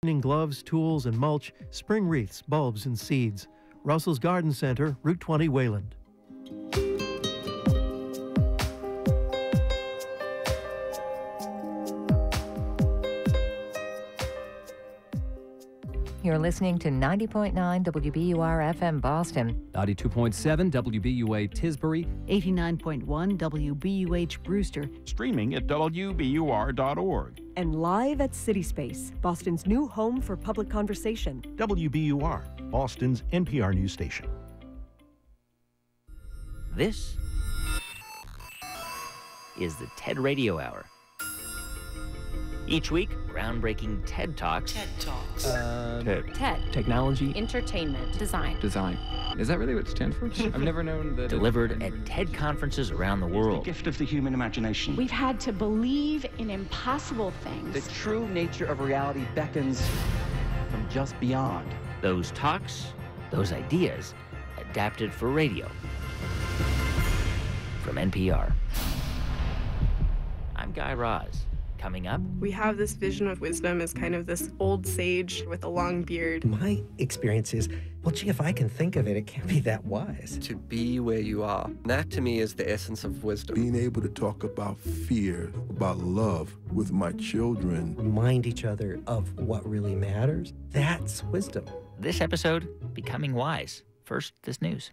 Gloves, tools, and mulch, spring wreaths, bulbs, and seeds. Russell's Garden Center, Route 20, Wayland. You're listening to 90.9 WBUR FM Boston, 92.7 WBUA Tisbury, 89.1 WBUH Brewster, streaming at WBUR.org. And live at CitySpace, Boston's new home for public conversation. WBUR, Boston's NPR news station. This is the TED Radio Hour. Each week, groundbreaking TED Talks. TED. Technology. Entertainment. Design. Is that really what it stands for? I've never known that. Delivered at TED conferences around the world. The gift of the human imagination. We've had to believe in impossible things. The true nature of reality beckons from just beyond. Those talks, those ideas, adapted for radio. From NPR. I'm Guy Raz. Coming up, we have this vision of wisdom as kind of this old sage with a long beard. My experience is, well, gee, if I can think of it, it can't be that wise. To be where you are. That, to me, is the essence of wisdom. Being able to talk about fear, about love with my children. Remind each other of what really matters. That's wisdom. This episode, Becoming Wise. First, this news.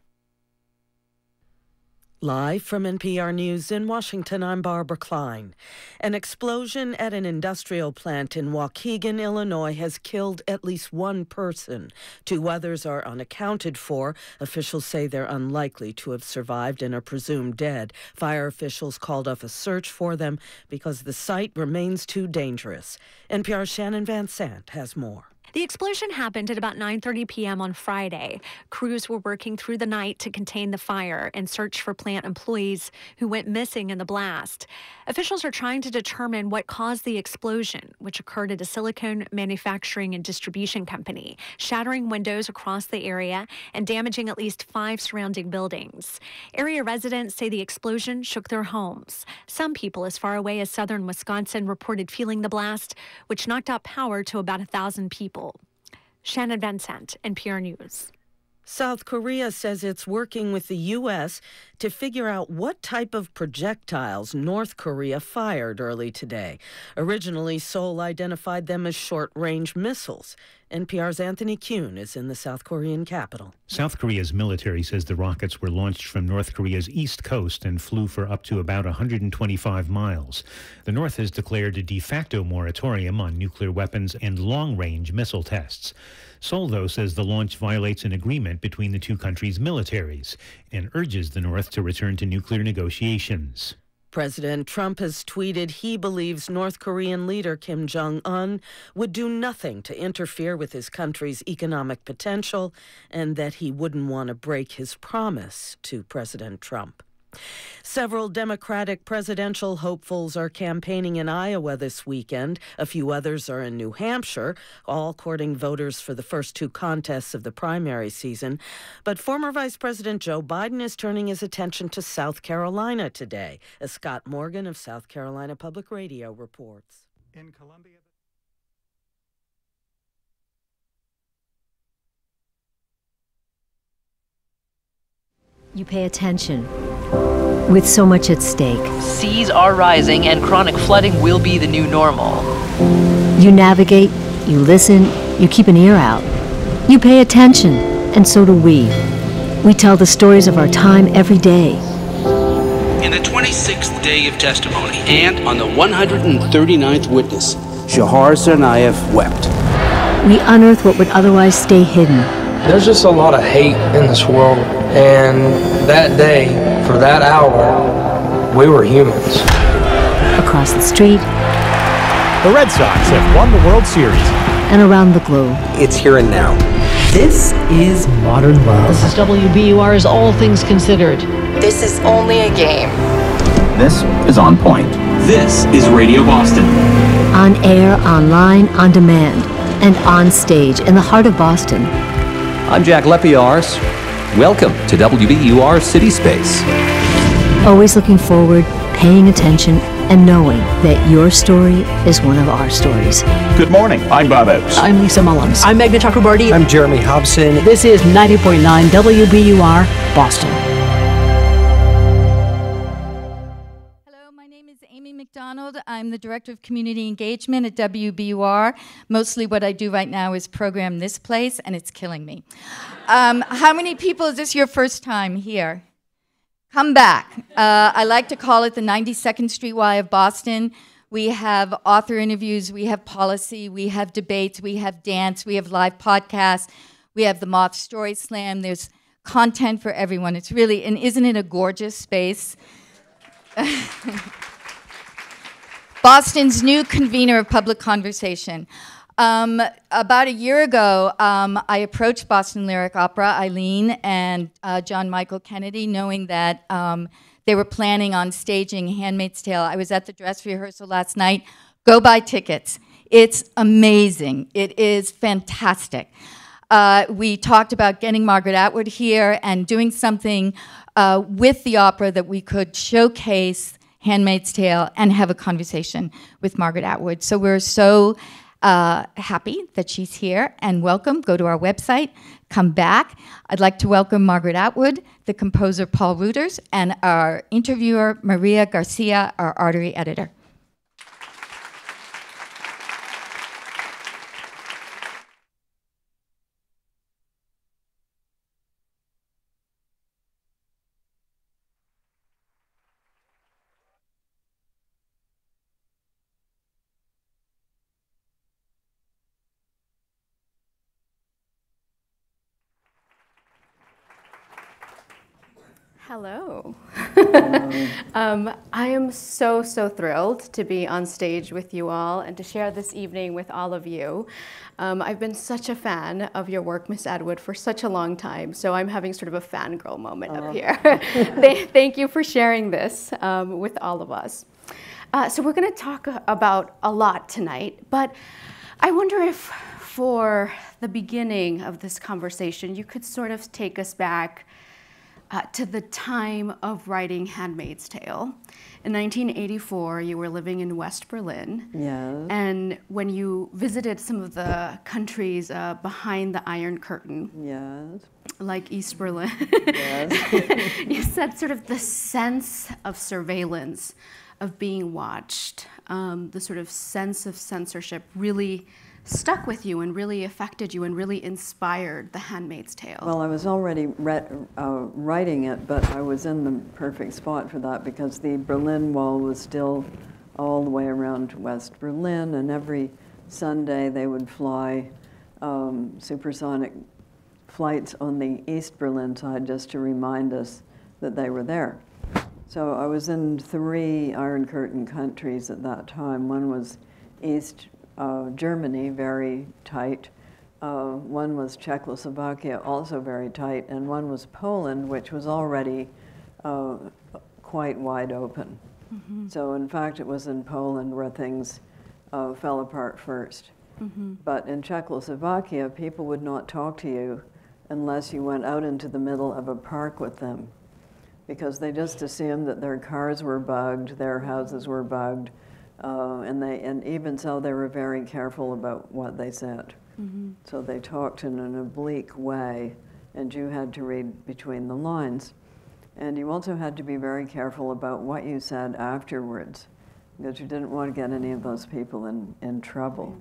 Live from NPR News in Washington, I'm Barbara Klein. An explosion at an industrial plant in Waukegan, Illinois, has killed at least one person. 2 others are unaccounted for. Officials say they're unlikely to have survived and are presumed dead. Fire officials called off a search for them because the site remains too dangerous. NPR's Shannon Van Sant has more. The explosion happened at about 9:30 p.m. on Friday. Crews were working through the night to contain the fire and search for plant employees who went missing in the blast. Officials are trying to determine what caused the explosion, which occurred at a silicone manufacturing and distribution company, shattering windows across the area and damaging at least 5 surrounding buildings. Area residents say the explosion shook their homes. Some people as far away as southern Wisconsin reported feeling the blast, which knocked out power to about 1,000 people. Shannon Van Sant, NPR News. South Korea says it's working with the U.S. to figure out what type of projectiles North Korea fired early today. Originally, Seoul identified them as short-range missiles. NPR's Anthony Kuhn is in the South Korean capital. South Korea's military says the rockets were launched from North Korea's east coast and flew for up to about 125 miles. The North has declared a de facto moratorium on nuclear weapons and long-range missile tests. Seoul, though, says the launch violates an agreement between the 2 countries' militaries and urges the North to return to nuclear negotiations. President Trump has tweeted he believes North Korean leader Kim Jong-un would do nothing to interfere with his country's economic potential and that he wouldn't want to break his promise to President Trump. Several Democratic presidential hopefuls are campaigning in Iowa this weekend. A few others are in New Hampshire, all courting voters for the first 2 contests of the primary season. But former Vice President Joe Biden is turning his attention to South Carolina today, as Scott Morgan of South Carolina Public Radio reports. In Columbia, you pay attention. With so much at stake. Seas are rising and chronic flooding will be the new normal. You navigate, you listen, you keep an ear out. You pay attention, and so do we. We tell the stories of our time every day. In the 26th day of testimony and on the 139th witness, Shahar Tsarnaev wept. We unearth what would otherwise stay hidden. There's just a lot of hate in this world, and that day, for that hour, we were humans. Across the street. The Red Sox have won the World Series. And around the globe. It's here and now. This is modern love. This is WBUR's All Things Considered. This is only a game. This is On Point. This is Radio Boston. On air, online, on demand, and on stage in the heart of Boston. I'm Jack Lepiars. Welcome to WBUR CitySpace. Always looking forward, paying attention, and knowing that your story is one of our stories. Good morning. I'm Bob Oates. I'm Lisa Mullins. I'm Meghna Chakrabarty. I'm Jeremy Hobson. This is 90.9 WBUR, Boston. I'm the Director of Community Engagement at WBUR. Mostly what I do right now is program this place, and it's killing me. How many people, is this your first time here? Come back. I like to call it the 92nd Street Y of Boston. We have author interviews, we have policy, we have debates, we have dance, we have live podcasts, we have the Moth Story Slam. There's content for everyone. It's really, and isn't it a gorgeous space? Boston's new convener of public conversation. About a year ago, I approached Boston Lyric Opera, Eileen, and John Michael Kennedy, knowing that they were planning on staging Handmaid's Tale. I was at the dress rehearsal last night. Go buy tickets. It's amazing. It is fantastic. We talked about getting Margaret Atwood here and doing something with the opera that we could showcase Handmaid's Tale and have a conversation with Margaret Atwood. So we're so happy that she's here, and welcome. Go to our website, come back. I'd like to welcome Margaret Atwood, the composer Poul Ruders, and our interviewer Maria Garcia, our ARTery editor. Hello. I am so thrilled to be on stage with you all and to share this evening with all of you. I've been such a fan of your work, Miss Atwood, for such a long time, so I'm having sort of a fangirl moment up here. Thank you for sharing this with all of us. So we're going to talk about a lot tonight, but I wonder if for the beginning of this conversation, you could sort of take us back to the time of writing Handmaid's Tale. In 1984, you were living in West Berlin. Yes. And when you visited some of the countries behind the Iron Curtain, yes, like East Berlin, yes, you said sort of the sense of surveillance, of being watched, the sort of sense of censorship really stuck with you and really affected you and really inspired The Handmaid's Tale. Well, I was already writing it, but I was in the perfect spot for that because the Berlin Wall was still all the way around West Berlin, and every Sunday they would fly supersonic flights on the East Berlin side just to remind us that they were there. So I was in 3 Iron Curtain countries at that time. One was East Germany, very tight. One was Czechoslovakia, also very tight. And one was Poland, which was already quite wide open. Mm-hmm. So in fact, it was in Poland where things fell apart first. Mm-hmm. But in Czechoslovakia, people would not talk to you unless you went out into the middle of a park with them, because they just assumed that their cars were bugged, their houses were bugged. And even so, they were very careful about what they said. Mm-hmm. So they talked in an oblique way, and you had to read between the lines. And you also had to be very careful about what you said afterwards, because you didn't want to get any of those people in trouble.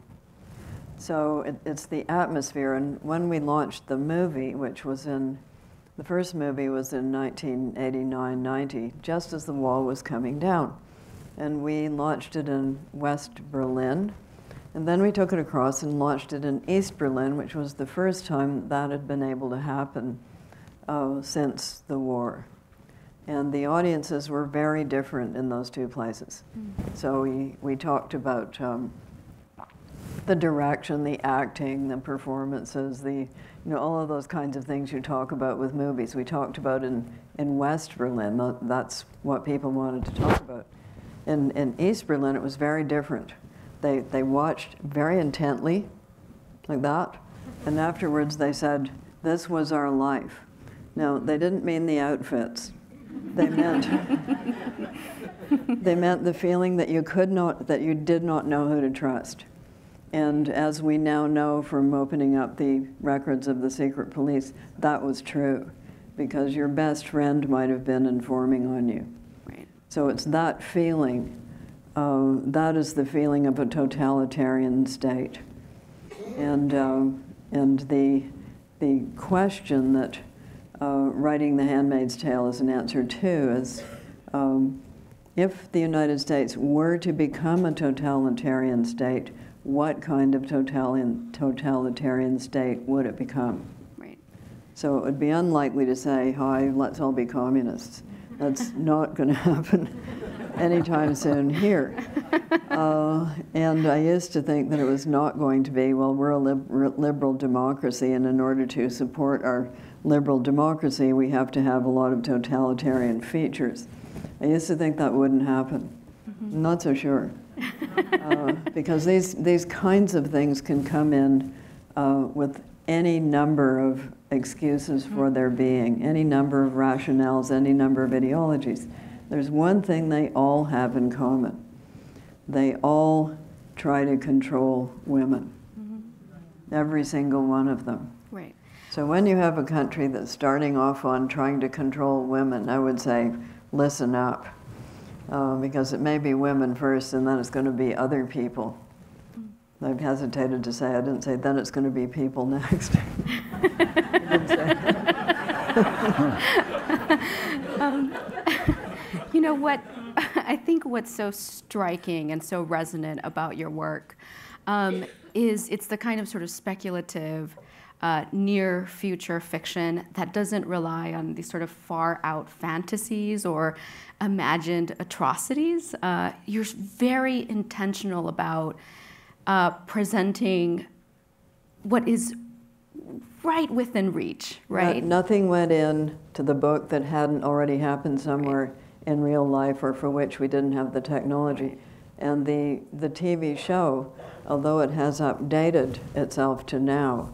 So it's the atmosphere. And when we launched the movie, which was the first movie was in 1989-90, just as the wall was coming down. And we launched it in West Berlin. And then we took it across and launched it in East Berlin, which was the first time that had been able to happen since the war. And the audiences were very different in those 2 places. Mm-hmm. So we talked about the direction, the acting, the performances, all of those kinds of things you talk about with movies. We talked about in West Berlin. That's what people wanted to talk about. In East Berlin, it was very different. They watched very intently, like that, and afterwards they said, "This was our life." Now, they didn't mean the outfits. They meant they meant the feeling that you did not know who to trust. And as we now know from opening up the records of the secret police, that was true, because your best friend might have been informing on you. Right. So it's that feeling. That is the feeling of a totalitarian state. And the question that writing The Handmaid's Tale is an answer to is, if the United States were to become a totalitarian state, what kind of totalitarian state would it become? Right. So it would be unlikely to say, hi, let's all be communists. That's not going to happen anytime soon here. And I used to think that it was not going to be, well, we're a liberal democracy, and in order to support our liberal democracy, we have to have a lot of totalitarian features. I used to think that wouldn't happen. I'm not so sure. Because these kinds of things can come in with any number of excuses for their being, any number of rationales, any number of ideologies. There's one thing they all have in common. They all try to control women. Every single one of them. Right. So when you have a country that's starting off on trying to control women, I would say, listen up. Because it may be women first, and then it's going to be other people. I've hesitated to say, I didn't say, then it's going to be people next. You know what, I think what's so striking and so resonant about your work is it's the kind of sort of speculative, near future fiction that doesn't rely on these sort of far out fantasies or imagined atrocities. You're very intentional about presenting what is right within reach, right? Nothing went in to the book that hadn't already happened somewhere in real life or for which we didn't have the technology. And the TV show, although it has updated itself to now,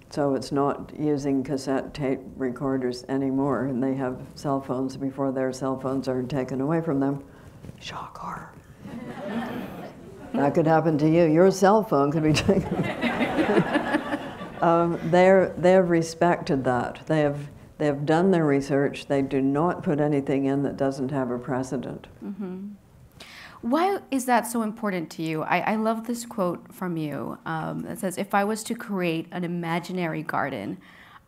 so it's not using cassette tape recorders anymore, and they have cell phones before their cell phones are taken away from them. Shock horror. That could happen to you. Your cell phone could be taken. They have respected that. They have done their research. They do not put anything in that doesn't have a precedent. Mm-hmm. Why is that so important to you? I love this quote from you that says, if I was to create an imaginary garden,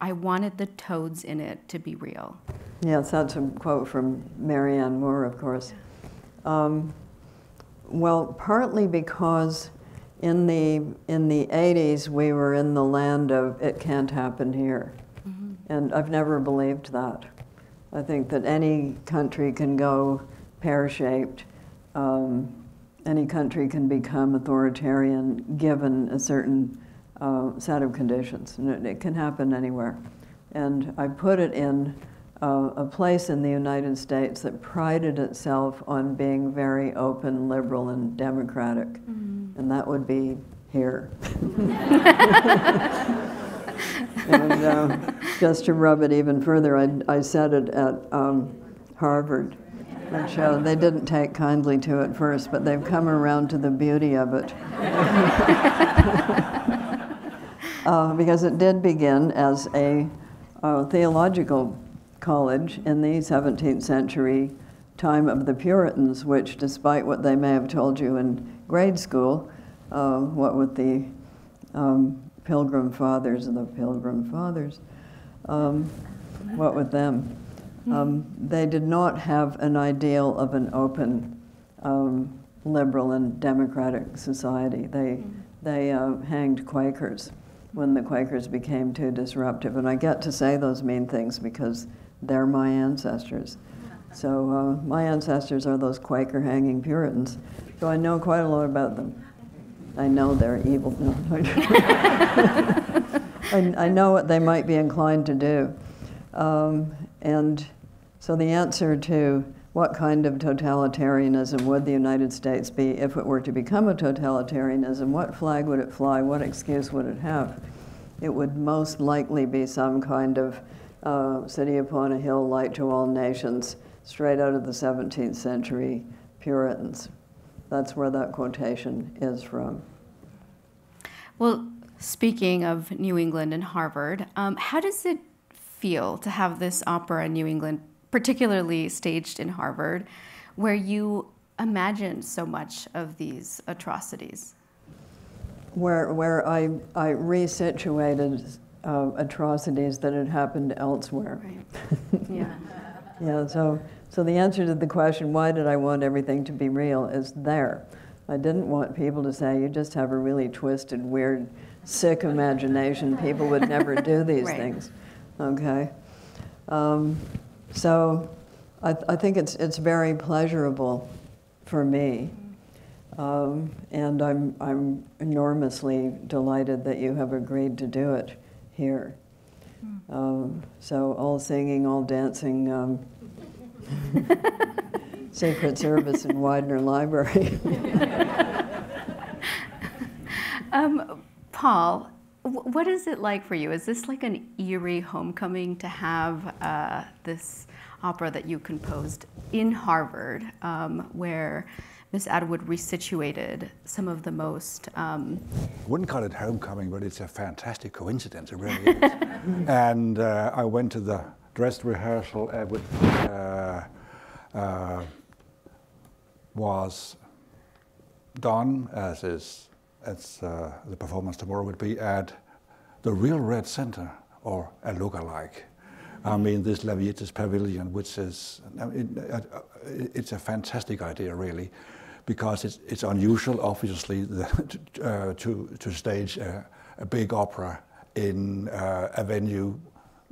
I wanted the toads in it to be real. Yes, that's a quote from Marianne Moore, of course. Well, partly because in the 80s we were in the land of it can't happen here. Mm-hmm. And I've never believed that. I think that any country can go pear-shaped. Any country can become authoritarian given a certain set of conditions, and it can happen anywhere. And I put it in a place in the United States that prided itself on being very open, liberal, and democratic, and that would be here. And just to rub it even further, I said it at Harvard. Which they didn't take kindly to at first, but they've come around to the beauty of it. Because it did begin as a theological college in the 17th century time of the Puritans, which, despite what they may have told you in grade school, what with the Pilgrim Fathers, what with them? They did not have an ideal of an open, liberal and democratic society. They hanged Quakers when the Quakers became too disruptive. And I get to say those mean things because they're my ancestors. So my ancestors are those Quaker hanging Puritans. So I know quite a lot about them. I know they're evil. No, I know what they might be inclined to do. And so the answer to what kind of totalitarianism would the United States be if it were to become a totalitarianism, what flag would it fly, what excuse would it have? It would most likely be some kind of City upon a hill, light to all nations, straight out of the 17th century Puritans. That's where that quotation is from. Well, speaking of New England and Harvard, how does it feel to have this opera in New England, particularly staged in Harvard, where you imagined so much of these atrocities? Where I resituated atrocities that had happened elsewhere. Right. Yeah. Yeah, so the answer to the question, why did I want everything to be real, is there. I didn't want people to say, you just have a really twisted, weird, sick imagination. People would never do these things, okay? So I think it's very pleasurable for me. And I'm enormously delighted that you have agreed to do it here. So all singing, all dancing, Secret Service in Widener Library. Paul, what is it like for you? Is this like an eerie homecoming to have this opera that you composed in Harvard, where Miss Atwood resituated some of the most... Wouldn't call it homecoming, but it's a fantastic coincidence, it really is. And I went to the dress rehearsal with was done as the performance tomorrow would be at the Real Red Center, or a look-alike. I mean, this Laviettes Pavilion, which is, it's a fantastic idea, really, because it's unusual, obviously, to stage a big opera in a venue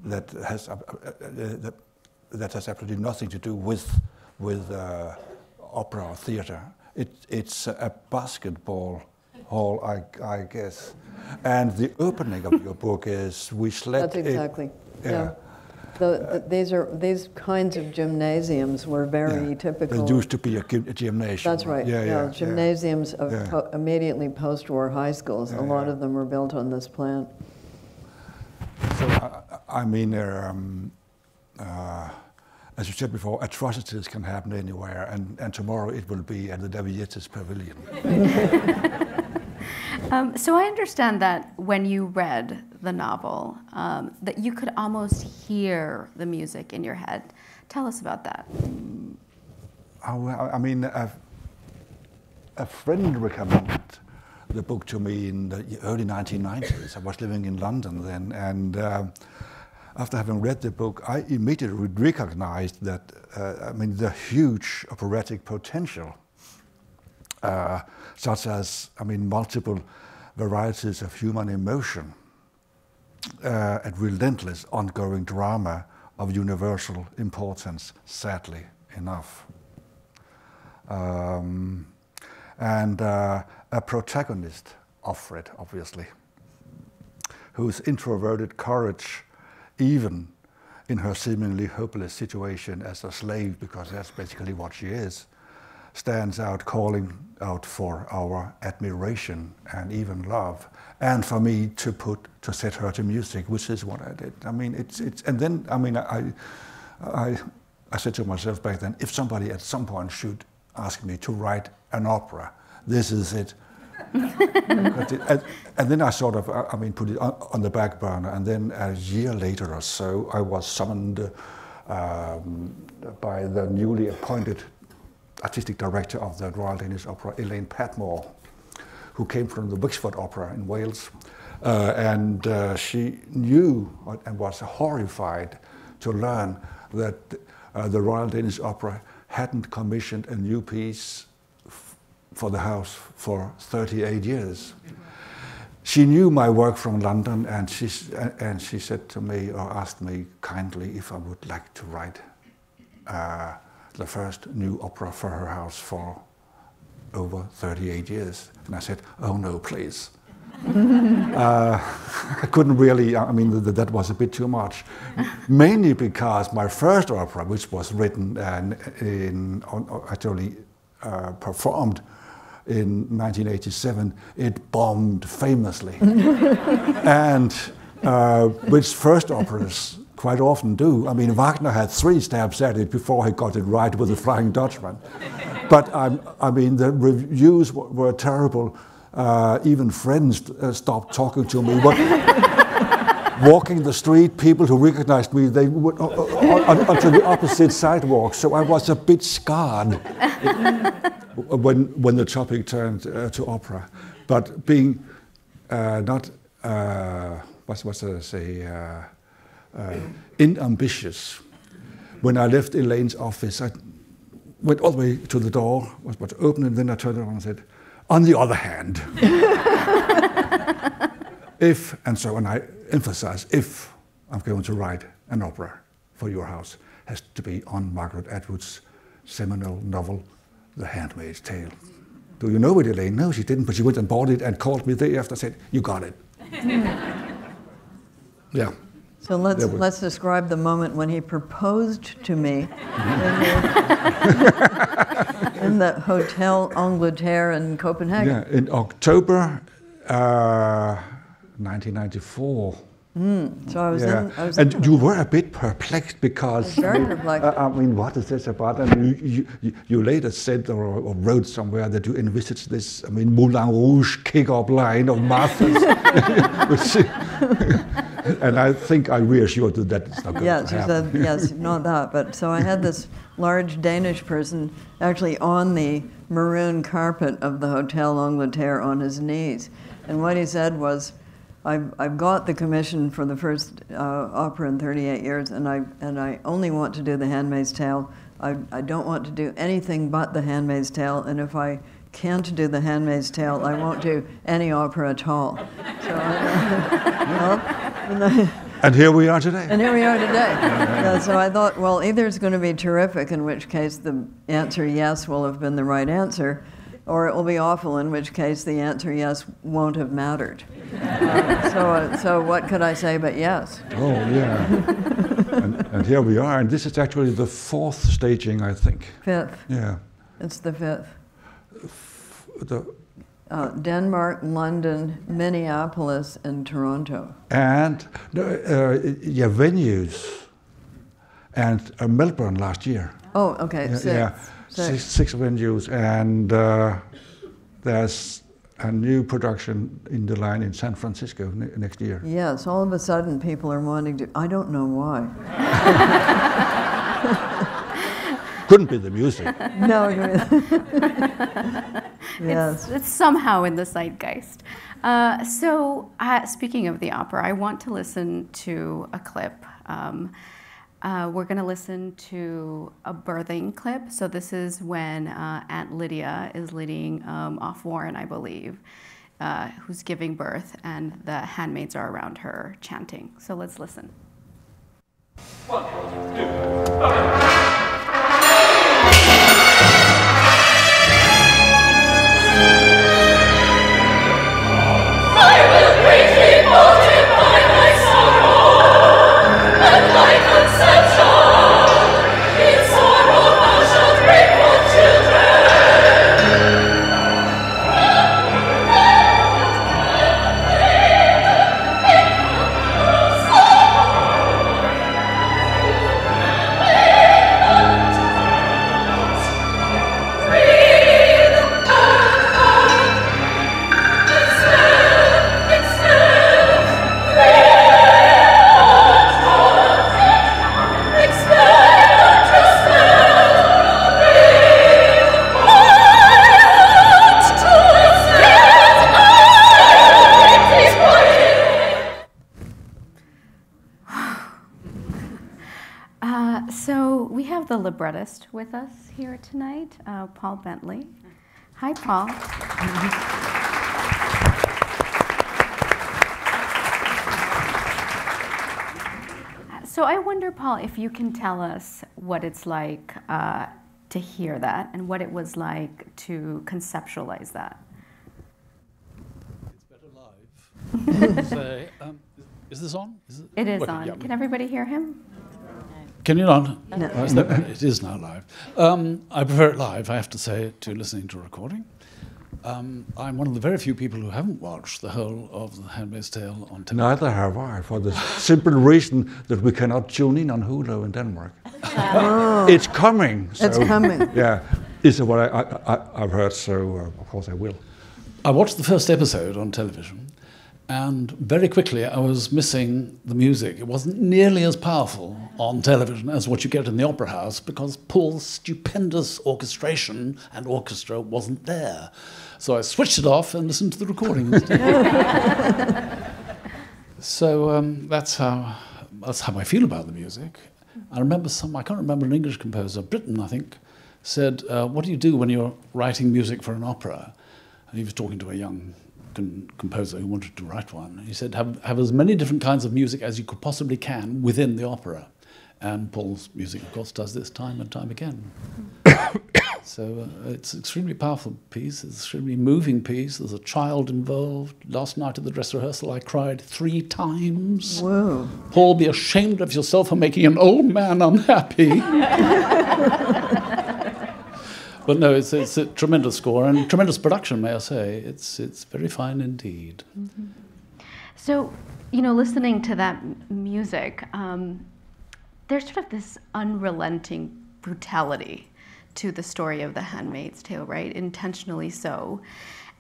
that has absolutely nothing to do with opera or theater. It's a basketball hall, I guess. And the opening of your book is we slept. That's exactly. Yeah. These kinds of gymnasiums were very typical. There used to be a gymnasium. That's right. Yeah, gymnasiums of immediately post-war high schools. A lot of them were built on this plan. So I mean, as you said before, atrocities can happen anywhere, and tomorrow it will be at the Laviettes Pavilion. So I understand that when you read the novel, that you could almost hear the music in your head. Tell us about that. I mean, a friend recommended the book to me in the early 1990s. I was living in London then, and after having read the book, I immediately recognized that, I mean, the huge operatic potential, such as, I mean, multiple varieties of human emotion, and relentless ongoing drama of universal importance, sadly enough. And a protagonist of it, obviously, whose introverted courage, even in her seemingly hopeless situation as a slave, because that's basically what she is, stands out, calling out for our admiration and even love, and for me to set her to music, which is what I did. I mean, and then, I mean, I said to myself back then, if somebody at some point should ask me to write an opera, this is it. And then I sort of, I mean, put it on the back burner, and then a year later or so, I was summoned by the newly appointed artistic director of the Royal Danish Opera, Elaine Patmore, who came from the Wexford Opera in Wales. And she knew and was horrified to learn that the Royal Danish Opera hadn't commissioned a new piece for the house for 38 years. She knew my work from London, and she said to me, or asked me kindly, if I would like to write the first new opera for her house for over 38 years. And I said, oh no, please. I couldn't really, I mean, that was a bit too much. Mainly because my first opera, which was written and actually performed in 1987, it bombed famously. And which first operas quite often do. I mean, Wagner had 3 stabs at it before he got it right with the Flying Dutchman. But I mean, the reviews were terrible. Even friends stopped talking to me. Walking the street, people who recognized me, they would onto the opposite sidewalk. So I was a bit scarred when the topic turned to opera. But being not, what's I say, inambitious. When I left Elaine's office, I went all the way to the door, was about to open it, and then I turned around and said, on the other hand, if, and so when I emphasize, if I'm going to write an opera for your house, has to be on Margaret Atwood's seminal novel, The Handmaid's Tale. Do you know it, Elaine? No, she didn't, but she went and bought it and called me the day after and said, you got it. Yeah. So let's describe the moment when he proposed to me in the Hotel Angleterre in Copenhagen. Yeah, in October 1994. So I was in. And you were a bit perplexed because very perplexed. I mean, what is this about? And you later said or wrote somewhere that you envisaged this, I mean, Moulin Rouge kick-up line of Martha's. And I think I reassured you that it's not going to happen. Yes, she said, yes, not that. But so I had this large Danish person actually on the maroon carpet of the Hotel Angleterre on his knees. And what he said was, I've got the commission for the first opera in 38 years, and I only want to do The Handmaid's Tale. I don't want to do anything but The Handmaid's Tale, and if I can't do The Handmaid's Tale, I won't do any opera at all. So and here we are today. And here we are today. So I thought, well, either it's going to be terrific, in which case the answer yes will have been the right answer, or it will be awful, in which case the answer yes won't have mattered. So what could I say but yes? Oh, yeah. and here we are, and this is actually the 4th staging, I think. 5th. Yeah. It's the 5th. Denmark, London, Minneapolis, and Toronto. And venues. And Melbourne last year. Oh, okay. Yeah, 6 venues, and there's a new production in the line in San Francisco next year. Yes, all of a sudden people are wanting to, I don't know why. Couldn't be the music. No. Yes. It's somehow in the zeitgeist. Speaking of the opera, I want to listen to a clip. We're going to listen to a birthing clip. So this is when Aunt Lydia is leading off Warren, I believe, who's giving birth, and the handmaids are around her chanting. So let's listen. 1, 2, 3. We have the librettist with us here tonight, Paul Bentley. Hi, Paul. So I wonder, Paul, if you can tell us what it's like to hear that and what it was like to conceptualize that. It's better live. Is this on? It is on. Yeah. Can everybody hear him? Can you not? No. It is now live. I prefer it live, I have to say, to listening to a recording. I'm one of the very few people who haven't watched the whole of The Handmaid's Tale on television. Neither have I, for the simple reason that we cannot tune in on Hulu in Denmark. Oh. It's coming. So, it's coming. Yeah, is what I've heard, so of course I will. I watched the first episode on television, and very quickly I was missing the music. It wasn't nearly as powerful on television as what you get in the opera house, because Paul's stupendous orchestration and orchestra wasn't there. So I switched it off and listened to the recording instead. So that's how I feel about the music. I remember I can't remember, an English composer, Britain I think, said, what do you do when you're writing music for an opera? And he was talking to a young composer who wanted to write one. He said, have as many different kinds of music as you could possibly can within the opera. And Paul's music, of course, does this time and time again. So it's an extremely powerful piece, it's an extremely moving piece. There's a child involved. Last night at the dress rehearsal, I cried 3 times. Whoa. Paul, be ashamed of yourself for making an old man unhappy. But no, it's a tremendous score and tremendous production, may I say. It's very fine indeed. Mm-hmm. So, listening to that music, there's sort of this unrelenting brutality to the story of The Handmaid's Tale, right? Intentionally so.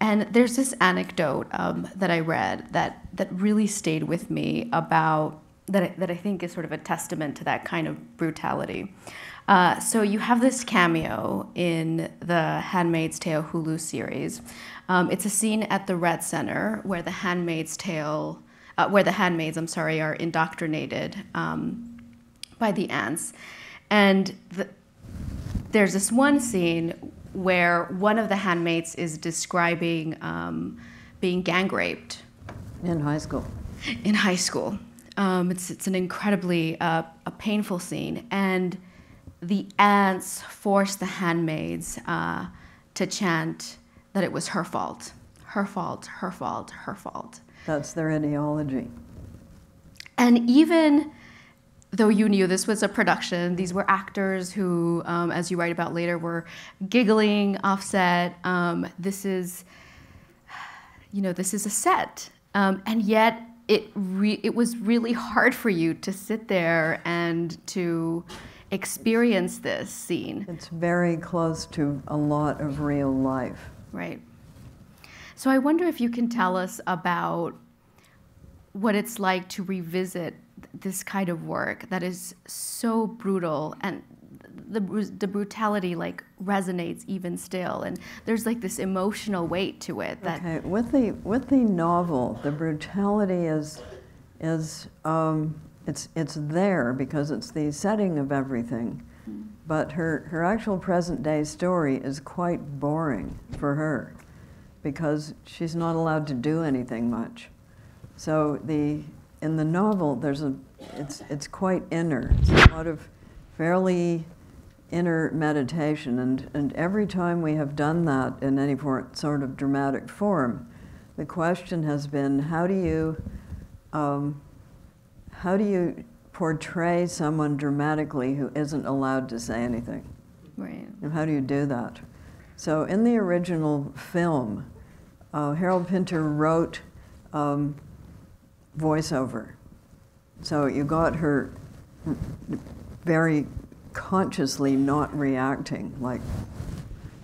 And there's this anecdote that I read that really stayed with me about, that I think is sort of a testament to that kind of brutality. So you have this cameo in the Handmaid's Tale Hulu series. It's a scene at the Red Center where the handmaids, are indoctrinated by the ants. And there's this one scene where one of the handmaids is describing being gang raped. In high school. In high school. It's an incredibly painful scene. And the ants forced the handmaids to chant that it was her fault. Her fault, her fault, her fault. That's their ideology. And even though you knew this was a production, these were actors who, as you write about later, were giggling offset. This is a set. And yet it was really hard for you to sit there and to experience this scene. It's very close to a lot of real life. Right. So I wonder if you can tell us about what it's like to revisit this kind of work that is so brutal, and the brutality resonates even still, and there's this emotional weight to it. That okay, with the novel, the brutality is it's there because it's the setting of everything, but her actual present day story is quite boring for her because she's not allowed to do anything much. So in the novel, it's quite inner. It's a lot of fairly inner meditation, and every time we have done that in any sort of dramatic form, the question has been, how do you portray someone dramatically who isn't allowed to say anything? Right. And how do you do that? So in the original film, Harold Pinter wrote voiceover. So you got her very consciously not reacting, like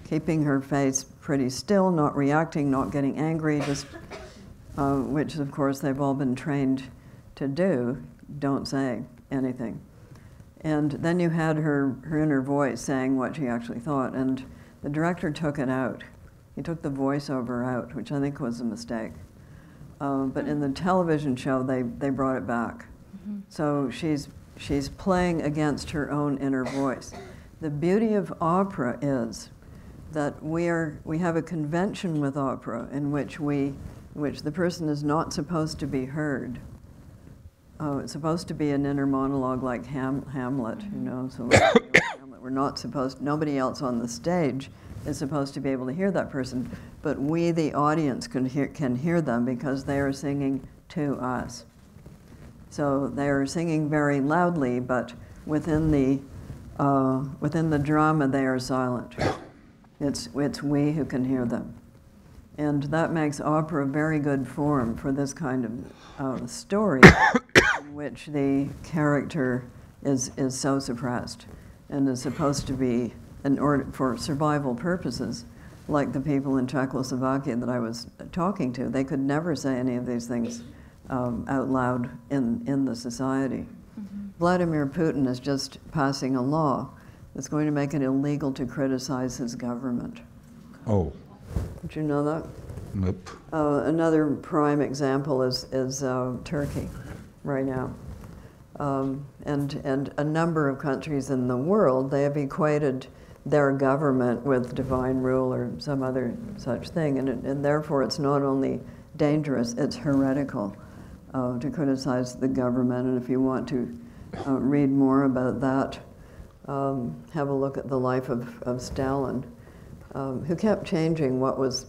keeping her face pretty still, not reacting, not getting angry, just which of course they've all been trained to do. Don't say anything. And then you had her inner voice saying what she actually thought, and the director took it out. He took the voiceover out, which I think was a mistake. But in the television show, they brought it back. Mm-hmm. So she's playing against her own inner voice. The beauty of opera is that we have a convention with opera in which the person is not supposed to be heard. It's supposed to be an inner monologue like Hamlet, So Hamlet, we're not supposed. Nobody else on the stage is supposed to be able to hear that person, but we, the audience, can hear them because they are singing to us. So they are singing very loudly, but within the drama, they are silent. It's we who can hear them. And that makes opera a very good form for this kind of story in which the character is so suppressed and is supposed to be, in order for survival purposes, like the people in Czechoslovakia that I was talking to. They could never say any of these things out loud in the society. Vladimir Putin is just passing a law that's going to make it illegal to criticize his government. Oh. Did you know that? Nope. Another prime example is Turkey right now. And a number of countries in the world, they have equated their government with divine rule or some other such thing. And therefore, it's not only dangerous, it's heretical to criticize the government. And if you want to read more about that, have a look at the life of Stalin, who kept changing what was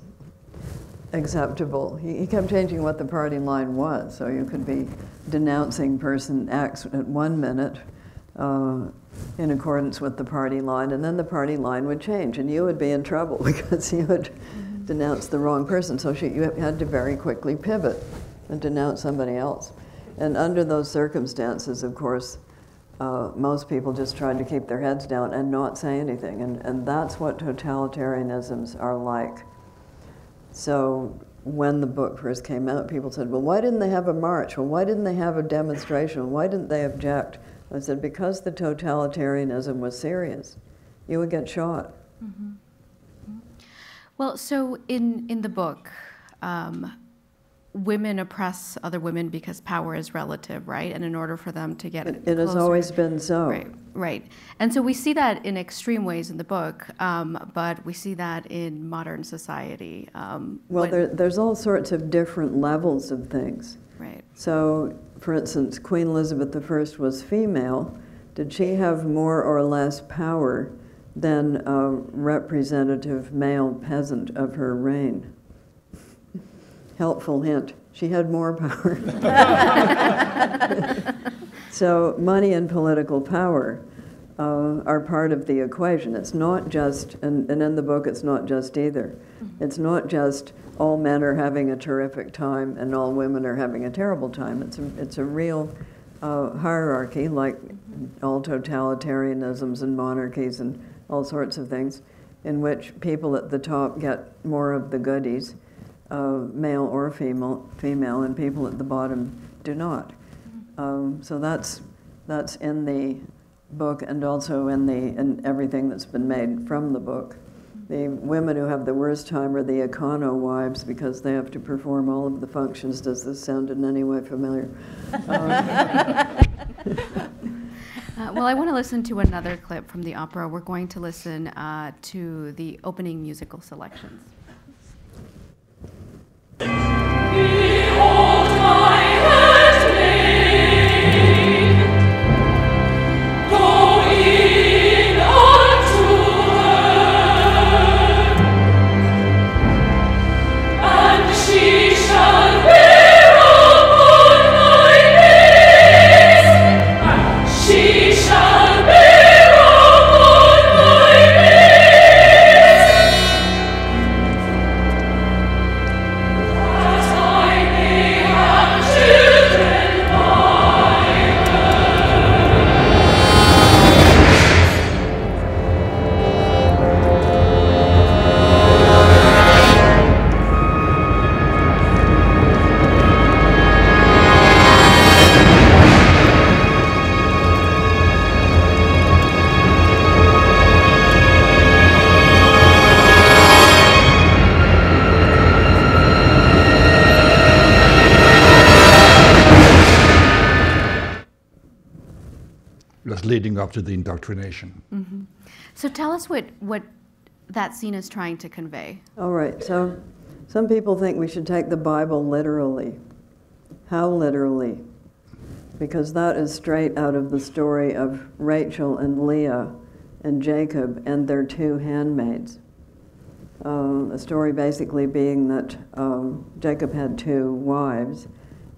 acceptable. He kept changing what the party line was. So you could be denouncing person X at 1 minute in accordance with the party line, and then the party line would change, and you would be in trouble because you had denounced the wrong person. So you had to very quickly pivot and denounce somebody else. And under those circumstances, of course, most people just tried to keep their heads down and not say anything. And that's what totalitarianisms are like. So when the book first came out, people said, well, why didn't they have a march? Well, why didn't they have a demonstration? Why didn't they object? I said, because the totalitarianism was serious. You would get shot. Well, so in the book, women oppress other women because power is relative, right? And in order for them to get it has always been so. Right. And so we see that in extreme ways in the book, but we see that in modern society. Well, there's all sorts of different levels of things. Right. So, for instance, Queen Elizabeth I was female. Did she have more or less power than a representative male peasant of her reign? Helpful hint, she had more power. So money and political power are part of the equation. It's not just, and in the book it's not just either. It's not just all men are having a terrific time and all women are having a terrible time. It's a real hierarchy, like all totalitarianisms and monarchies and all sorts of things, in which people at the top get more of the goodies, male or female, and people at the bottom do not. So that's in the book, and also in everything that's been made from the book. The women who have the worst time are the econo wives because they have to perform all of the functions. Does this sound in any way familiar? Well, I want to listen to another clip from the opera. We're going to listen to the opening musical selections. Leading up to the indoctrination. So tell us what that scene is trying to convey. All right, so some people think we should take the Bible literally. How literally? Because that is straight out of the story of Rachel and Leah and Jacob and their two handmaids. The story basically being that Jacob had two wives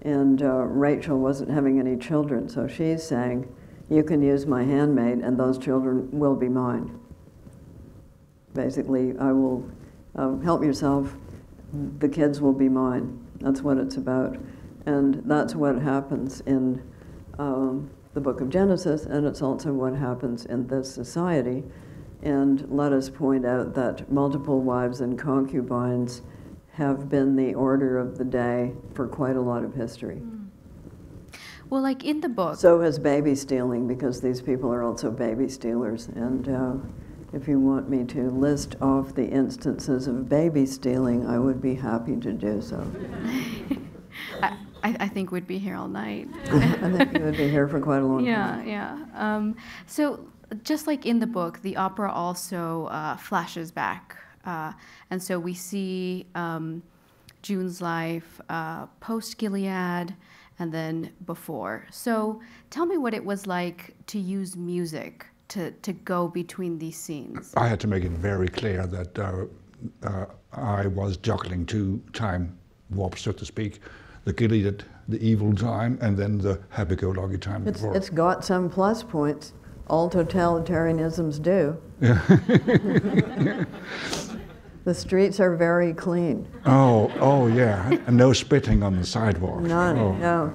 and Rachel wasn't having any children, so she's saying, you can use my handmaid and those children will be mine. Basically, I will help yourself, the kids will be mine. That's what it's about. And that's what happens in the book of Genesis, and it's also what happens in this society. And let us point out that multiple wives and concubines have been the order of the day for quite a lot of history. Well, like in the book. So has baby stealing, because these people are also baby stealers. And if you want me to list off the instances of baby stealing, I would be happy to do so. I think we'd be here all night. I think you would be here for quite a long time. Yeah. So just like in the book, the opera also flashes back. And so we see June's life post-Gilead and then before. So tell me what it was like to use music to go between these scenes. I had to make it very clear that I was juggling two time warps, so to speak. The Gilead, the evil time, and then the happy-go-lucky time before. It's got some plus points. All totalitarianisms do. Yeah. The streets are very clean. Oh yeah, and no spitting on the sidewalks. None, no.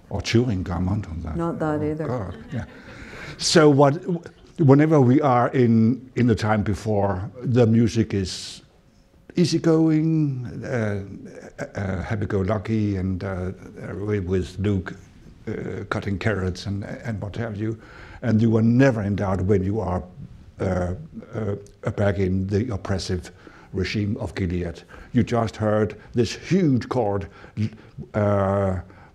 Or chewing gum on that. Not that either. God, yeah. So whenever we are in the time before, the music is easygoing, happy-go-lucky, and with Luke cutting carrots and what have you. And you are never in doubt when you are back in the oppressive regime of Gilead. You just heard this huge chord,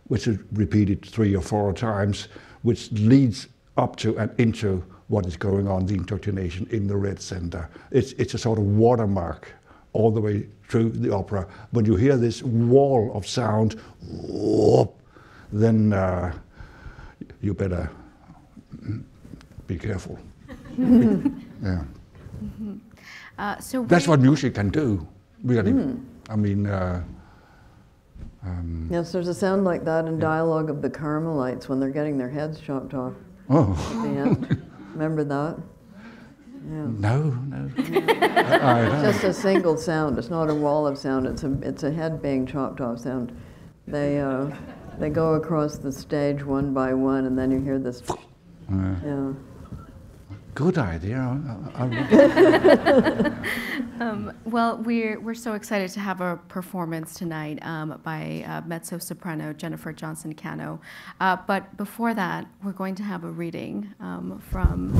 which is repeated 3 or 4 times, which leads up to and into what is going on, the indoctrination in the Red Center. It's a sort of watermark all the way through the opera. When you hear this wall of sound, then you better be careful. Yeah. So that's what music can do, really. I mean, yes, there's a sound like that in Dialogue of the Carmelites when they're getting their heads chopped off. Oh. At the end. Remember that? Yeah. No. It's just a single sound. It's not a wall of sound. It's a head being chopped off sound. They go across the stage one by one, and then you hear this. Yeah. Good idea. Well, we're so excited to have a performance tonight by mezzo-soprano Jennifer Johnson-Cano. But before that, we're going to have a reading from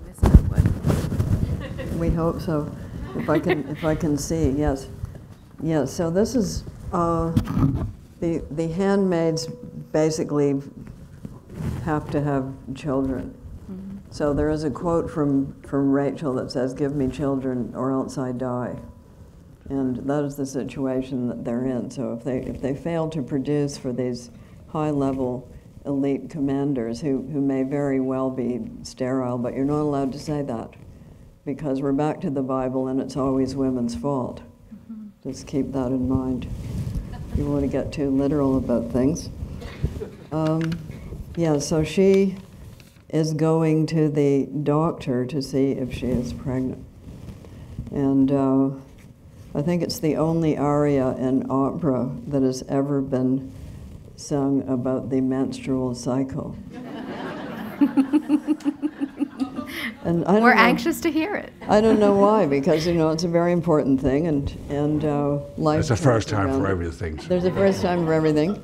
Miss Atwood. We hope so. If I can see, yes. Yes. So this is the handmaids basically have to have children. So there is a quote from Rachel that says, "Give me children or else I die." And that is the situation that they're in. So if they fail to produce for these high-level elite commanders who may very well be sterile, but you're not allowed to say that, because we're back to the Bible and it's always women's fault. Just keep that in mind. You want to get too literal about things. Yeah, so she is going to the doctor to see if she is pregnant. And I think it's the only aria in opera that has ever been sung about the menstrual cycle. And we're anxious to hear it. I don't know why, because it's a very important thing, and life. It's a first time for everything. There's a first time for everything.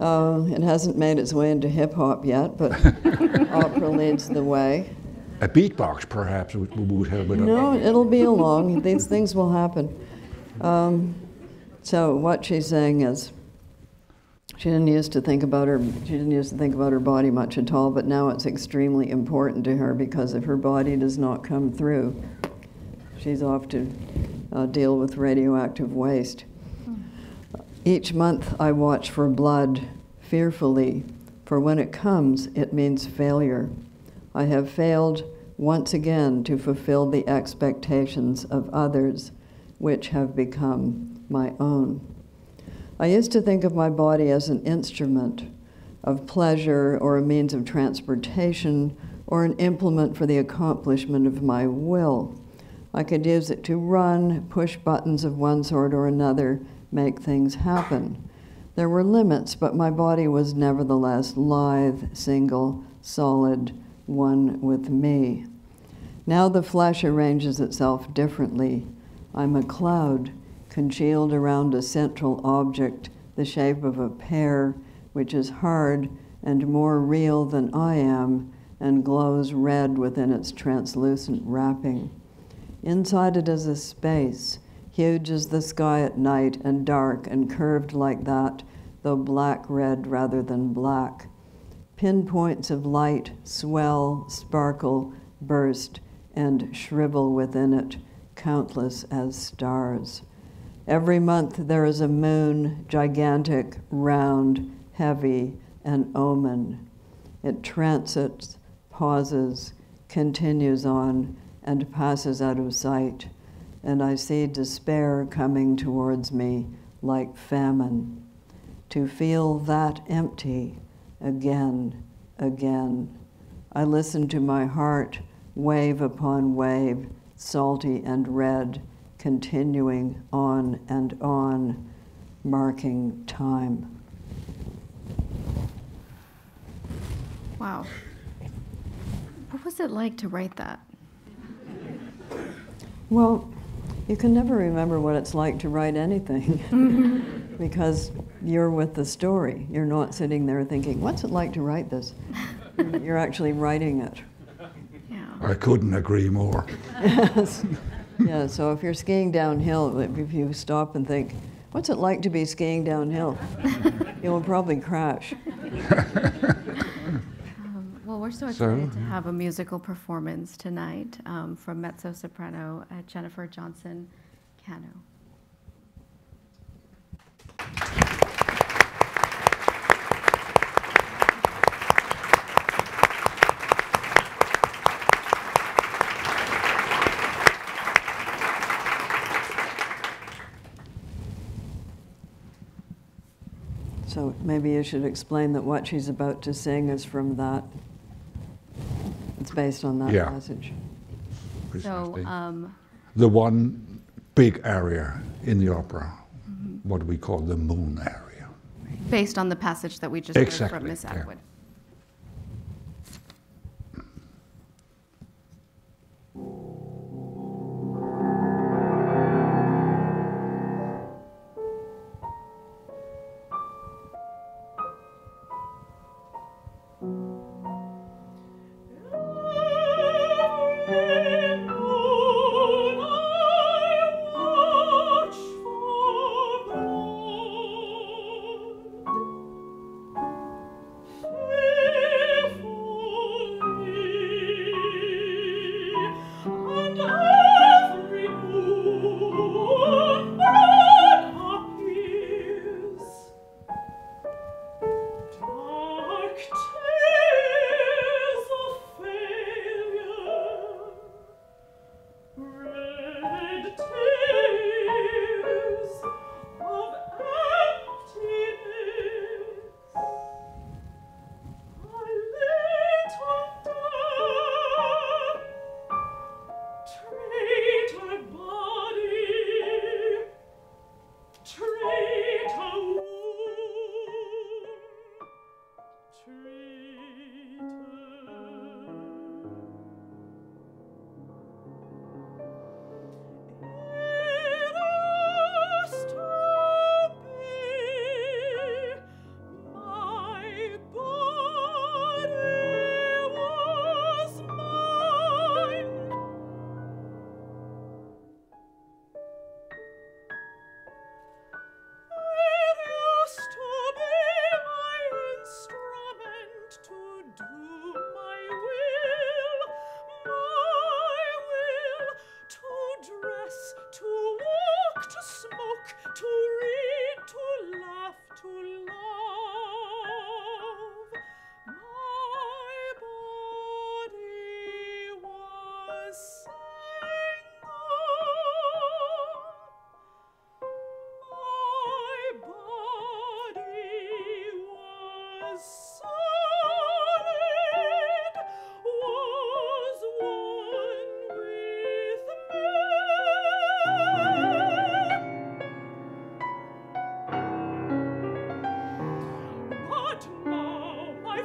It hasn't made its way into hip hop yet, but opera leads the way. A beatbox, perhaps, would help it. No, it'll be along. These things will happen. So what she's saying is, she didn't used to think about her body much at all, but now it's extremely important to her, because if her body does not come through, she's off to deal with radioactive waste. Each month I watch for blood fearfully, for when it comes, it means failure. I have failed once again to fulfill the expectations of others, which have become my own. I used to think of my body as an instrument of pleasure or a means of transportation or an implement for the accomplishment of my will. I could use it to run, push buttons of one sort or another, make things happen. There were limits, but my body was nevertheless lithe, single, solid, one with me. Now the flesh arranges itself differently. I'm a cloud, congealed around a central object, the shape of a pear, which is hard and more real than I am, and glows red within its translucent wrapping. Inside it is a space, huge as the sky at night and dark and curved like that, though black-red rather than black. Pinpoints of light swell, sparkle, burst, and shrivel within it, countless as stars. Every month there is a moon, gigantic, round, heavy, an omen. It transits, pauses, continues on, and passes out of sight, and I see despair coming towards me like famine. To feel that empty again, again. I listen to my heart, wave upon wave, salty and red, continuing on and on, marking time. Wow. What was it like to write that? Well, you can never remember what it's like to write anything because you're with the story. You're not sitting there thinking, what's it like to write this? You're actually writing it. Yeah. I couldn't agree more. Yes. Yeah, so if you're skiing downhill, if you stop and think, what's it like to be skiing downhill? You'll probably crash. Well, we're so excited to have a musical performance tonight from mezzo-soprano Jennifer Johnson-Cano. So maybe you should explain that what she's about to sing is from that. It's based on that passage. So, the one big area in the opera, what we call the moon area. based on the passage that we just heard from Miss Atwood. Tree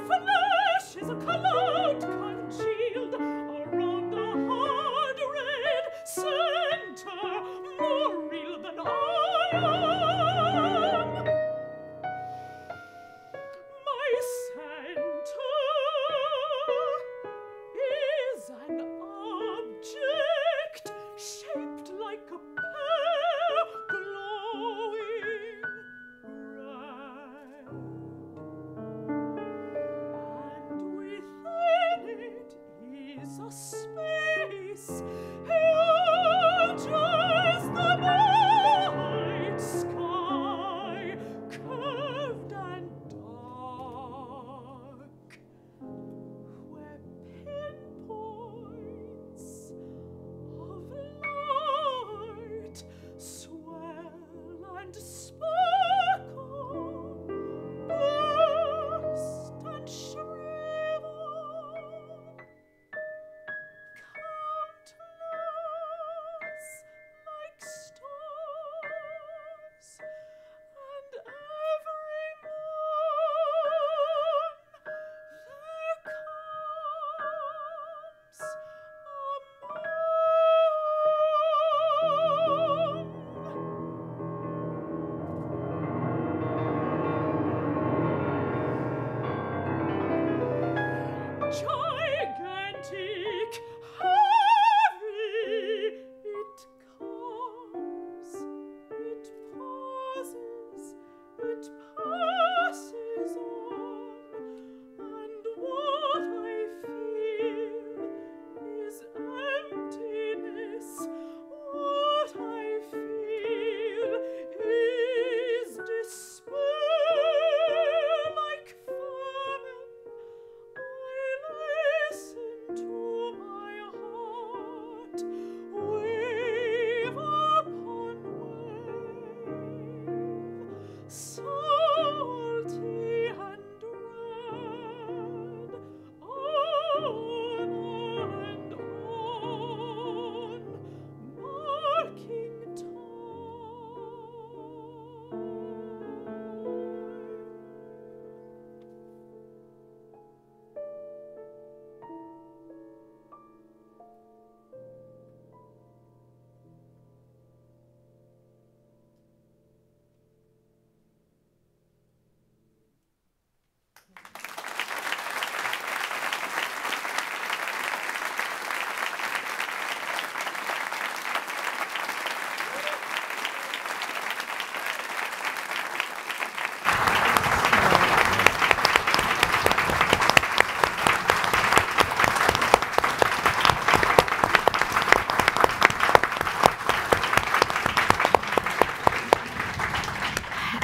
flesh is a cloud congealed around a hard red center, more real than I am. My center is an object shaped like a pear glowing red. And within it is a space huge as the night sky, curved and dark, where pinpoints of light swell and sparkle, burst and shrivel, countless like stars, and every moon there comes gigantic, heavy, it comes, it pauses, it passes on, and what I feel is emptiness. What I feel is despair, like famine. I listen to my heart, wave upon wave, salty and red, on and on, marking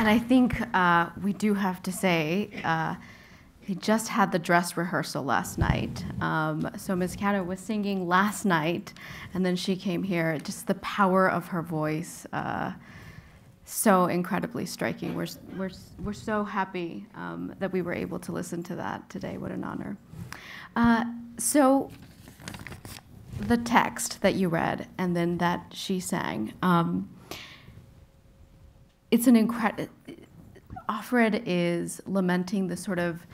And I think we do have to say, he just had the dress rehearsal last night. So Ms. Cannon was singing last night, and then she came here. Just the power of her voice, so incredibly striking. We're so happy that we were able to listen to that today. What an honor. So the text that you read and then that she sang, it's an incredible. Offred is lamenting the sort of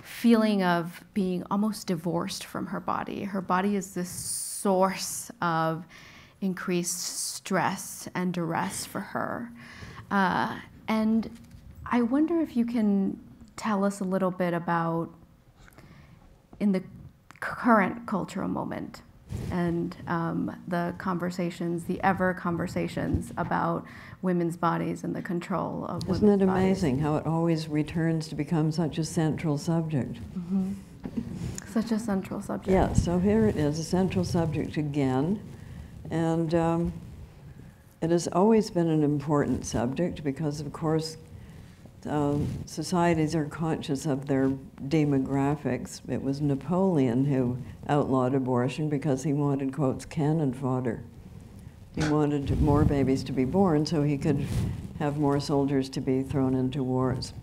feeling of being almost divorced from her body. Her body is this source of increased stress and duress for her. And I wonder if you can tell us a little bit about, in the current cultural moment, and the conversations, the ever conversations about women's bodies and the control of women's bodies. Isn't it amazing how it always returns to become such a central subject? Mm-hmm. Such a central subject. Yeah, so here it is, a central subject again. And it has always been an important subject because, of course, societies are conscious of their demographics. It was Napoleon who outlawed abortion because he wanted, quotes, cannon fodder. He wanted more babies to be born so he could have more soldiers to be thrown into wars.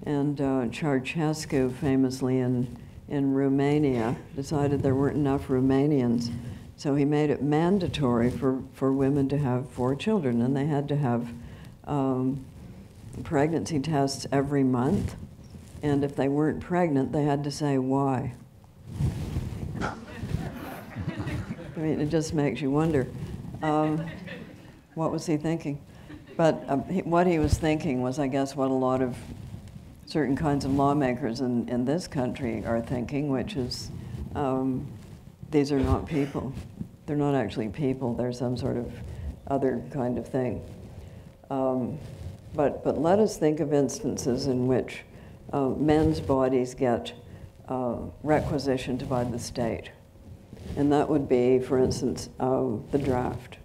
And Ceausescu, famously in Romania, decided there weren't enough Romanians, so he made it mandatory for women to have 4 children, and they had to have pregnancy tests every month, And if they weren't pregnant, they had to say why. I mean, it just makes you wonder, what was he thinking? But what he was thinking was, I guess, what a lot of certain kinds of lawmakers in this country are thinking, which is, these are not people. They're not actually people. They're some sort of other kind of thing. But let us think of instances in which men's bodies get requisitioned by the state. And that would be, for instance, the draft.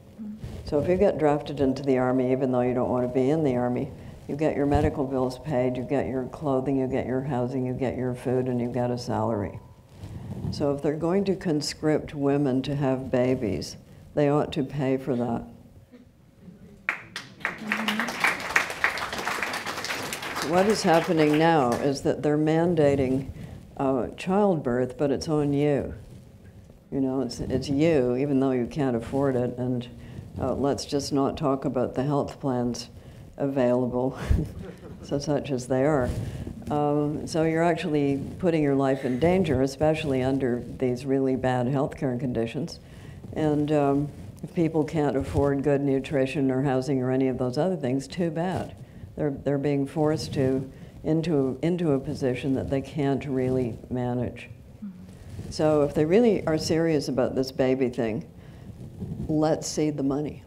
So if you get drafted into the Army, even though you don't want to be in the Army, you get your medical bills paid, you get your clothing, you get your housing, you get your food, and you get a salary. So if they're going to conscript women to have babies, they ought to pay for that. What is happening now is that they're mandating childbirth, but it's on you. You know, it's you, even though you can't afford it. And let's just not talk about the health plans available, such as they are. So you're actually putting your life in danger, especially under these really bad healthcare conditions. And if people can't afford good nutrition or housing or any of those other things, too bad. They're being forced into a position that they can't really manage. So if they really are serious about this baby thing, let's see the money.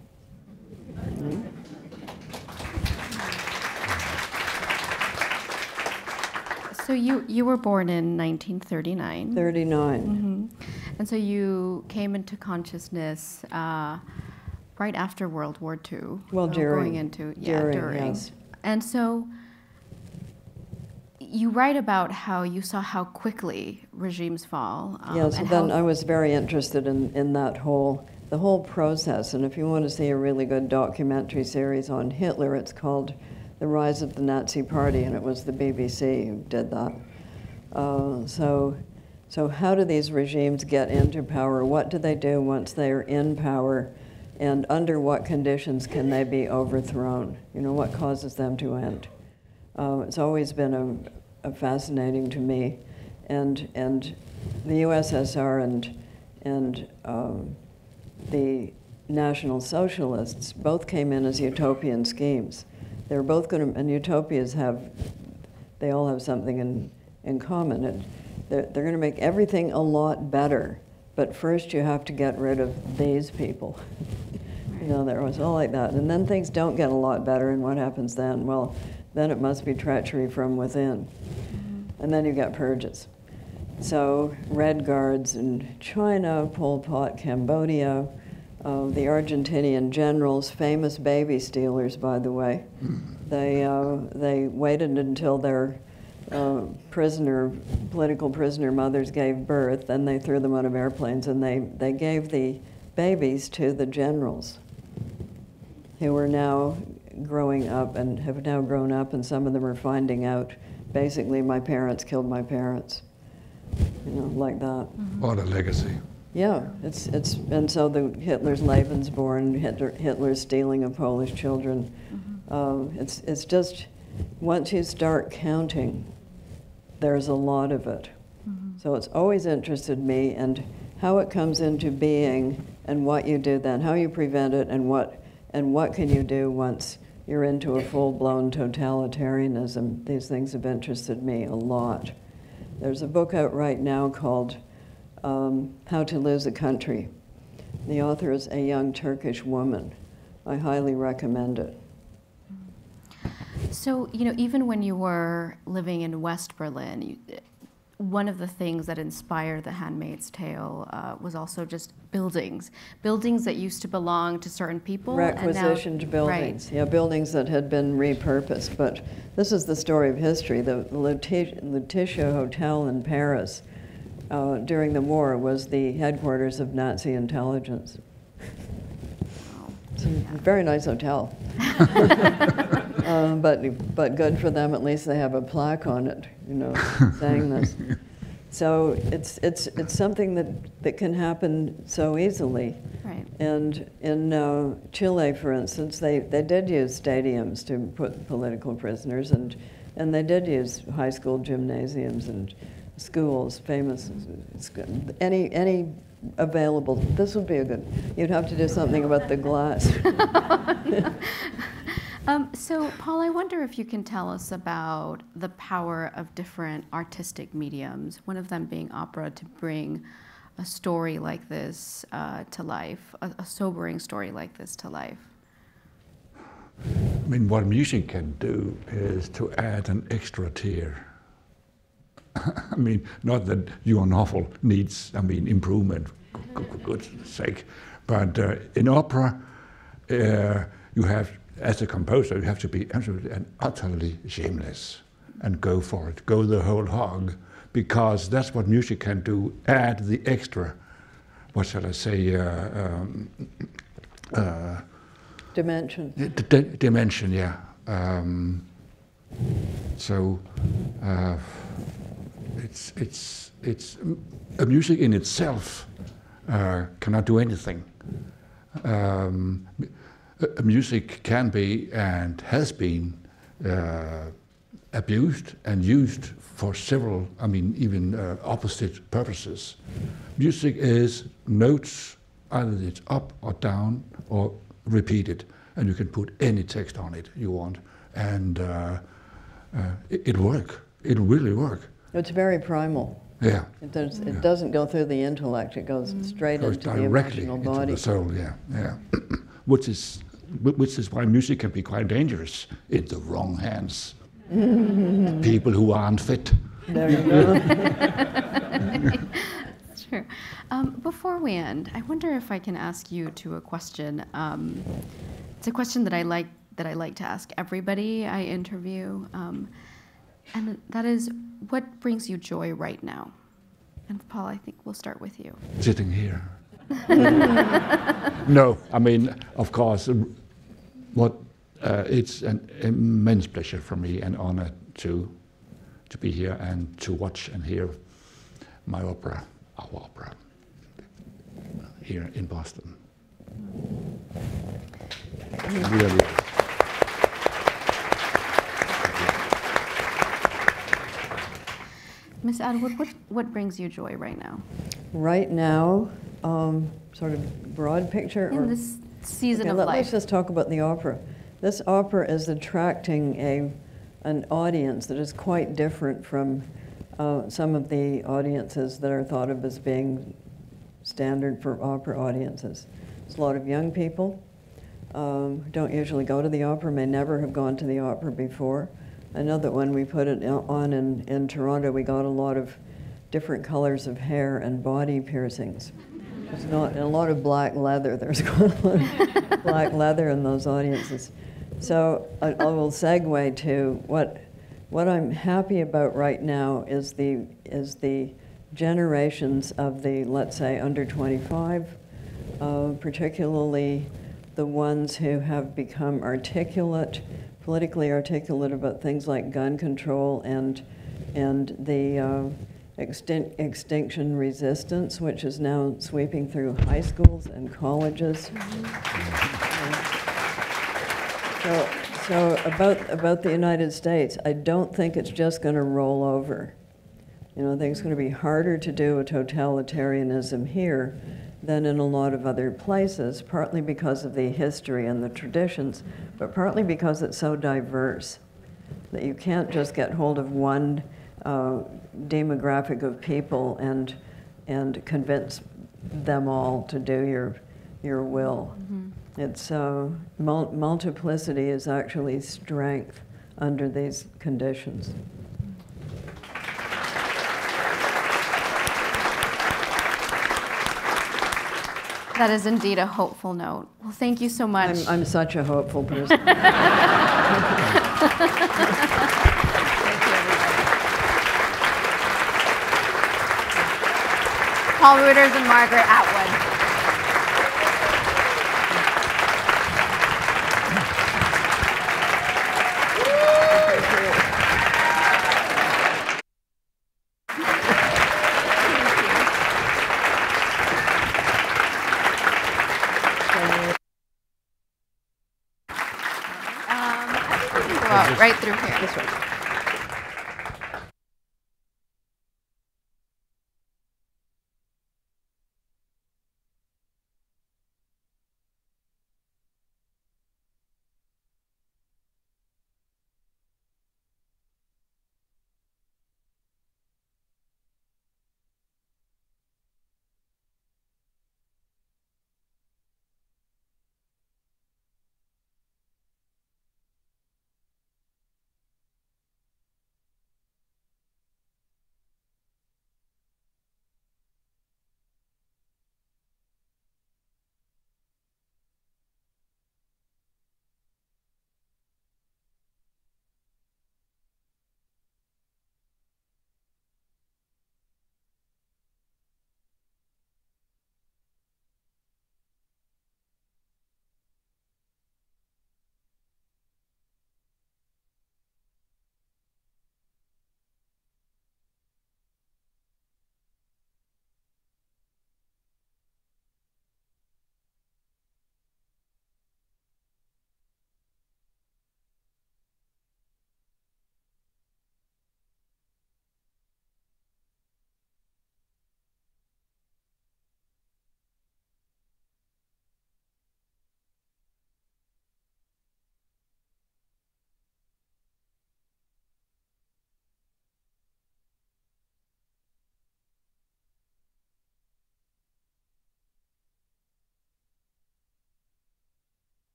So you were born in 1939. 39. Mm-hmm. And so you came into consciousness right after World War II. Well, during. Going into, during. Yes. And so you write about how you saw how quickly regimes fall. Yes, and then I was very interested in that the whole process. And if you want to see a really good documentary series on Hitler, it's called The Rise of the Nazi Party, and it was the BBC who did that. So how do these regimes get into power? What do they do once they're in power? And under what conditions can they be overthrown? You know, what causes them to end? It's always been a fascinating to me. And the USSR and the National Socialists both came in as utopian schemes. They're both going to, and utopias they all have something in common. They're going to make everything a lot better, but first you have to get rid of these people. You know, there was all like that. And then things don't get a lot better, and what happens then? Well, then it must be treachery from within. And then you get purges. So Red Guards in China, Pol Pot, Cambodia, the Argentinian generals, famous baby stealers, by the way. They waited until their political prisoner mothers gave birth, then they threw them out of airplanes, and they gave the babies to the generals, who are now growing up and have now grown up, and some of them are finding out, basically, my parents killed my parents, you know, like that. What a legacy. Yeah, and so Hitler's Lebensborn, Hitler's stealing of Polish children. It's just, once you start counting, there's a lot of it. So it's always interested me, and how it comes into being, and what you do then, how you prevent it, and what can you do once you're into a full-blown totalitarianism. These things have interested me a lot. There's a book out right now called How to Lose a Country. The author is a young Turkish woman. I highly recommend it. So, you know, even when you were living in West Berlin, one of the things that inspired The Handmaid's Tale was also just buildings that used to belong to certain people. Requisitioned buildings, right. Yeah, buildings that had been repurposed. But this is the story of history. The Lutetia Hotel in Paris during the war was the headquarters of Nazi intelligence. It's a very nice hotel. But good for them, at least they have a plaque on it, you know, saying this. So it's something that can happen so easily. Right. And in Chile, for instance, they did use stadiums to put political prisoners, and And they did use high school gymnasiums and schools, famous, any available. This would be a good, you'd have to do something about the glass. So, Paul, I wonder if you can tell us about the power of different artistic mediums, one of them being opera, to bring a story like this to life, a sobering story like this to life. I mean, what music can do is to add an extra tier. I mean, not that your novel needs, improvement, good sake, but in opera, you have, as a composer, you have to be absolutely and utterly shameless and go for it, go the whole hog, because that's what music can do, add the extra, what shall I say, dimension. Dimension, yeah. So it's a music in itself cannot do anything. Music can be and has been abused and used for several, even opposite purposes. Music is notes, either it's up or down or repeated, and you can put any text on it you want, and it really work. It's very primal. Yeah. It doesn't go through the intellect, it goes straight into the emotional body. Into the soul, yeah. Which is why music can be quite dangerous in the wrong hands. People who aren't fit. There you go. That's true. Before we end, I wonder if I can ask you a question. It's a question that I like to ask everybody I interview, and that is, what brings you joy right now? And Paul, I think we'll start with you. Sitting here. No, of course, it's an immense pleasure for me, an honor to be here and to watch and hear my opera, our opera, here in Boston. Really. Miss Atwood, what brings you joy right now? Right now, sort of broad picture? In this season of life. Let's just talk about the opera. This opera is attracting an audience that is quite different from some of the audiences that are thought of as being standard for opera audiences. There's a lot of young people who don't usually go to the opera, may never have gone to the opera before. I know that when we put it on in Toronto, we got a lot of different colors of hair and body piercings. There's not a lot of black leather. There's quite a lot of black leather in those audiences. So I will segue to what I'm happy about right now is the generations of the, let's say, under 25, particularly the ones who have become politically articulate about things like gun control and the extinction resistance, which is now sweeping through high schools and colleges. So about the United States, I don't think it's just going to roll over. I think it's going to be harder to do a totalitarianism here than in a lot of other places, partly because of the history and the traditions, but partly because it's so diverse that you can't just get hold of one demographic of people and convince them all to do your will. Mm-hmm. It's multiplicity is actually strength under these conditions. That is indeed a hopeful note. Well, thank you so much. I'm such a hopeful person. Thank you, everybody. Poul Ruders and Margaret Atwood. Right through here. This way.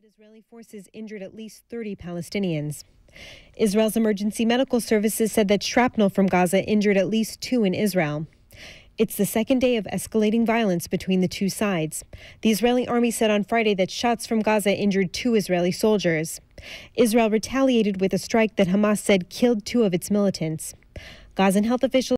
Israeli forces injured at least 30 Palestinians. Israel's emergency medical services said that shrapnel from Gaza injured at least 2 in Israel. It's the second day of escalating violence between the two sides. The Israeli army said on Friday that shots from Gaza injured 2 Israeli soldiers. Israel retaliated with a strike that Hamas said killed 2 of its militants. Gazan health officials